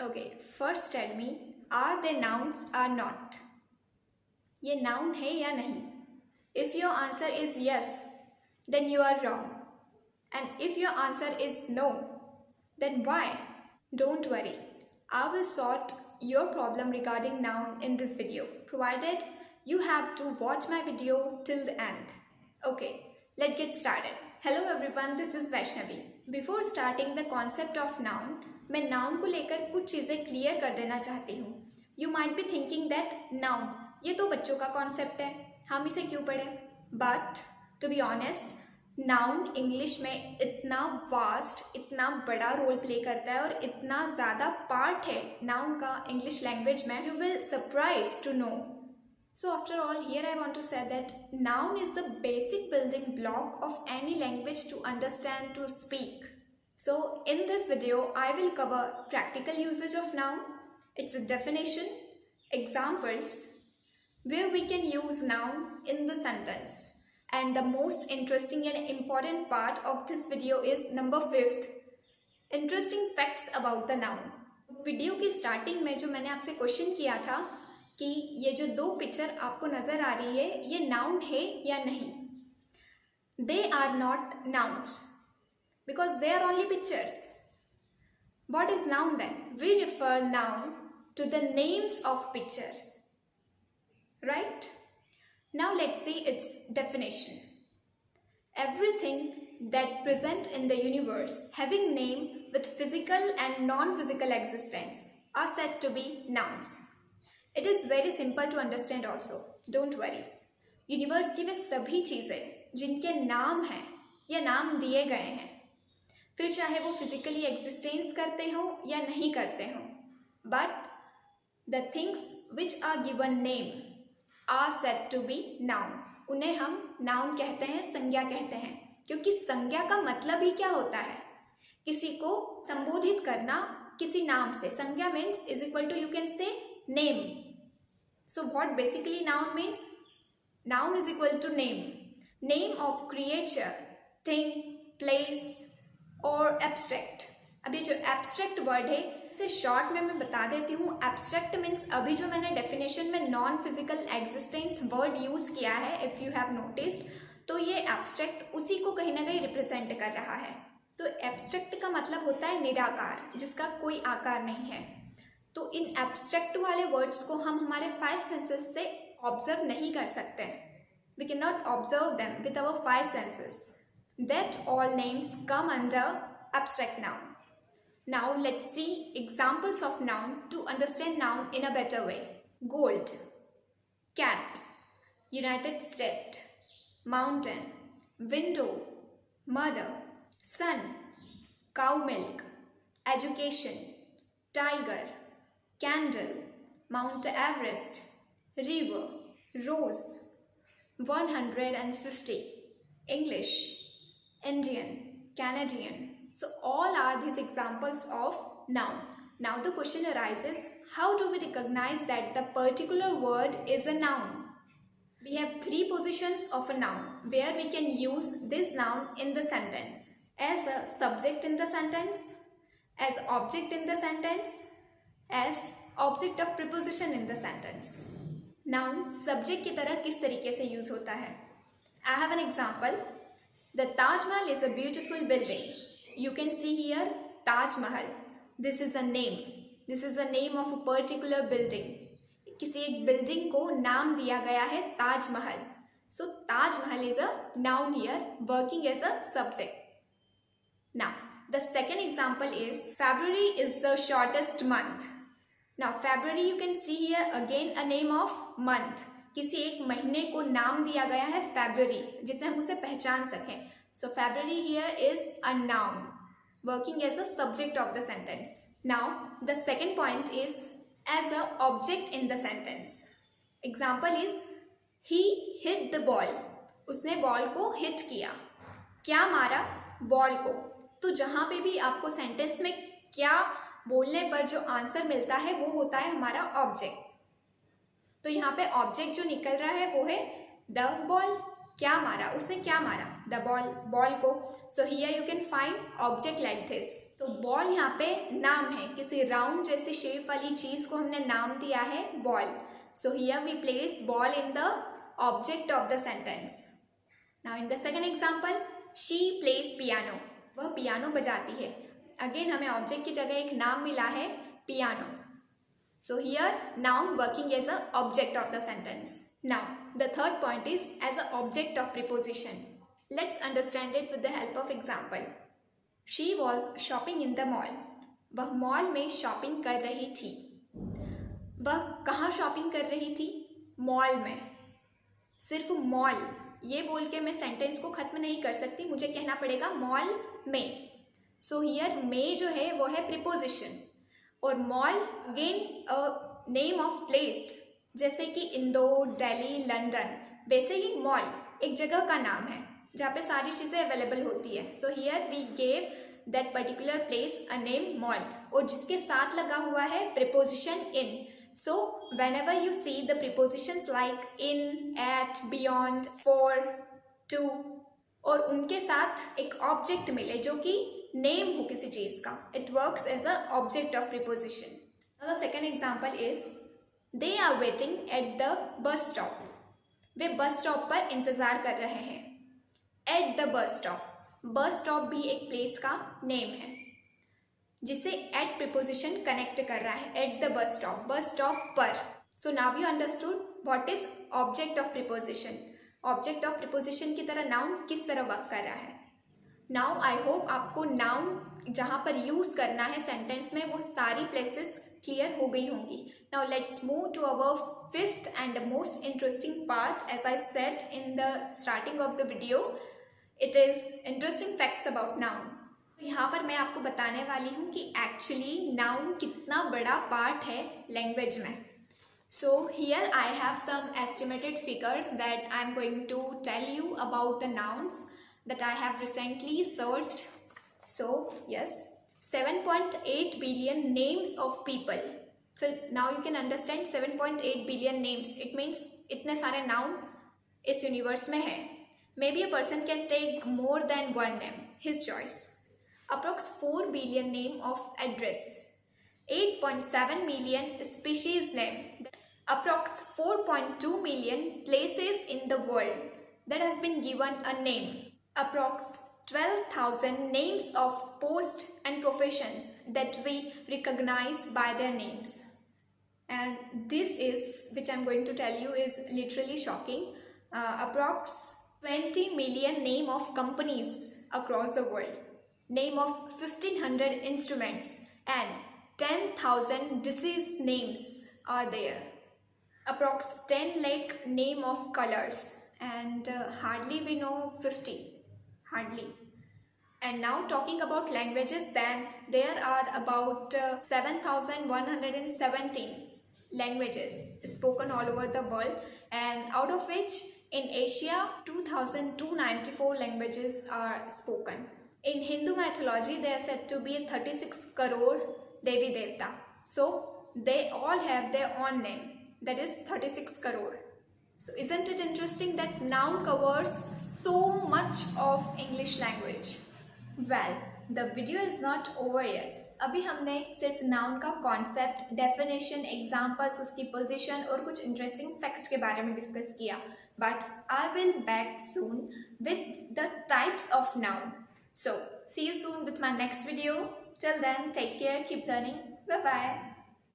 Okay, first tell me, are they nouns or not? ये noun है या नहीं? If your answer is yes, then you are wrong. And if your answer is no, then why? Don't worry, I will sort your problem regarding noun in this video, provided you have to watch my video till the end. Okay, let's get started. Hello everyone, this is Vaishnavi. Before starting the concept of noun, मैं noun को लेकर कुछ चीज़ें clear कर देना चाहती हूँ. You might be thinking that noun ये तो बच्चों का कॉन्सेप्ट है, हम इसे क्यों पढ़ें? But to be honest, noun English में इतना वास्ट, इतना बड़ा रोल प्ले करता है और इतना ज़्यादा पार्ट है नाउन का इंग्लिश लैंग्वेज में. You will surprise to know. So after all, here I want to say that noun is the basic building block of any language to understand, to speak. So in this video, I will cover practical usage of noun, its definition, examples, where we can use noun in the sentence. And the most interesting and important part of this video is number 5th, interesting facts about the noun. Video की starting में जो मैंने आपसे question किया था कि ये जो दो पिक्चर आपको नज़र आ रही है ये नाउन है या नहीं. They are not nouns because they are only pictures. What is noun then? We refer noun to the names of pictures, right? Now let's see its definition. Everything that present in the universe having name with physical and non-physical existence are said to be nouns. It is very simple to understand also. Don't worry. Universe की वे सभी चीज़ें जिनके नाम हैं या नाम दिए गए हैं, फिर चाहे वो फिजिकली एग्जिस्टेंस करते हो या नहीं करते हो, but the things which are given name are said to be noun. उन्हें हम नाउन कहते हैं, संज्ञा कहते हैं, क्योंकि संज्ञा का मतलब ही क्या होता है? किसी को संबोधित करना किसी नाम से. संज्ञा means is equal to, you can say, name. So what basically noun means? Noun is equal to name. Name of creature, thing, place और एब्स्ट्रैक्ट. अब ये जो एब्स्ट्रैक्ट वर्ड है इसे शॉर्ट में मैं बता देती हूँ. एब्स्ट्रैक्ट मीन्स अभी जो मैंने डेफिनेशन में non physical existence word use किया है, इफ़ यू हैव नोटिस्ड, तो ये एब्स्ट्रैक्ट उसी को कहीं ना कहीं रिप्रेजेंट कर रहा है. तो एब्स्ट्रैक्ट का मतलब होता है निराकार, जिसका कोई आकार नहीं है. तो इन एब्स्ट्रैक्ट वाले वर्ड्स को हम हमारे 5 सेंसेस से ऑब्जर्व नहीं कर सकते. We can not observe them with our 5 senses. That all names come under abstract noun. Now let's see examples of noun to understand noun in a better way. Gold, cat, United States, mountain, window, mother, sun, cow milk, education, tiger, candle, Mount Everest, river, rose, 150, English, Indian, Canadian. So all are these examples of noun. Now the question arises, how do we recognize that the particular word is a noun? We have 3 positions of a noun where we can use this noun in the sentence. As a subject in the sentence, as object in the sentence, as object of preposition in the sentence. Noun subject की तरह किस तरीके से use होता है? I have an example. The Taj Mahal is a beautiful building. You can see here Taj Mahal. This is a name. This is the name of a particular building. किसी एक building को नाम दिया गया है Taj Mahal. So Taj Mahal is a noun here, working as a subject. Now the second example is February is the shortest month. Now February you can see here again a name of month. किसी एक महीने को नाम दिया गया है February, जिसे हम उसे पहचान सकें. So February here is a noun working as a subject of the sentence. Now the second point is as a object in the sentence. Example is he hit the ball. उसने ball को hit किया. क्या मारा? Ball को. तो जहाँ पे भी आपको सेंटेंस में क्या बोलने पर जो आंसर मिलता है वो होता है हमारा ऑब्जेक्ट. तो यहाँ पे ऑब्जेक्ट जो निकल रहा है वो है द बॉल. क्या मारा? उसने क्या मारा? द बॉल, बॉल को. So here you can find object like this. तो बॉल यहाँ पे नाम है, किसी राउंड जैसी शेप वाली चीज को हमने नाम दिया है ball. So here we place ball in the object of the sentence. Now in the second example, she plays piano. वह पियानो बजाती है. अगेन हमें ऑब्जेक्ट की जगह एक नाम मिला है piano. So here noun working as a object of the sentence. Now the third point is as a object of preposition. Let's understand it with the help of example. She was shopping in the mall. वह mall में shopping कर रही थी. वह कहाँ shopping कर रही थी? मॉल में. सिर्फ मॉल ये बोल के मैं सेंटेंस को ख़त्म नहीं कर सकती, मुझे कहना पड़ेगा मॉल में. सो हियर में जो है वो है प्रीपोजिशन. और mall again name of place, जैसे कि इंदौर, दिल्ली, लंदन. वैसे ही मॉल एक जगह का नाम है जहाँ पे सारी चीज़ें अवेलेबल होती है. So here we gave that particular place a name mall, और जिसके साथ लगा हुआ है preposition in. So whenever you see the prepositions like in, at, beyond, for, to, और उनके साथ एक ऑब्जेक्ट मिले जो कि नेम हो किसी चीज़ का, it works as a object of preposition. Now the second example is they are waiting at the bus stop. वे बस स्टॉप पर इंतज़ार कर रहे हैं. Eight the bus stop. Bus stop भी एक प्लेस का नेम है जिसे एट प्रीपोजिशन कनेक्ट कर रहा है. At the bus stop, bus stop पर. So now you understood what is object of preposition. Object of preposition की तरह नाउन किस तरह वर्क कर रहा है. नाउ आई होप आपको नाउन जहाँ पर यूज करना है सेंटेंस में वो सारी प्लेसेस क्लियर हो गई होंगी. Now let's move to our fifth and most interesting part. As I said in the starting of the video, it is interesting facts about noun. यहाँ पर मैं आपको बताने वाली हूँ कि actually noun कितना बड़ा part है language में. So here I have some estimated figures that I am going to tell you about the nouns that I have recently searched. So yes, 7.8 billion names of people. So now you can understand 7.8 billion names. It means इतने सारे noun इस universe में है. Maybe a person can take more than one name, his choice. Approx 4 billion name of address. 8.7 million species name. Approx 4.2 million places in the world that has been given a name. Approx 12,000 names of posts and professions that we recognize by their names. And this is, which I'm going to tell you, is literally shocking. Approx 20 million name of companies across the world, name of 1500 instruments, and 10,000 disease names are there. Approx 10 lakh name of colors, and hardly we know 50, hardly. And now talking about languages, then there are about 7,117 languages spoken all over the world, and out of which in Asia 2,294 languages are spoken. In Hindu mythology they are said to be 36 crore Devi Devta. So they all have their own name, that is 36 crore. So isn't it interesting that noun covers so much of English language? Well, the video is not over yet. अभी हमने सिर्फ noun का concept, definition, examples, उसकी position और कुछ interesting facts के बारे में डिस्कस किया. But I will back soon with the types of noun. So see you soon with my next video. Till then take care, keep learning. Bye bye.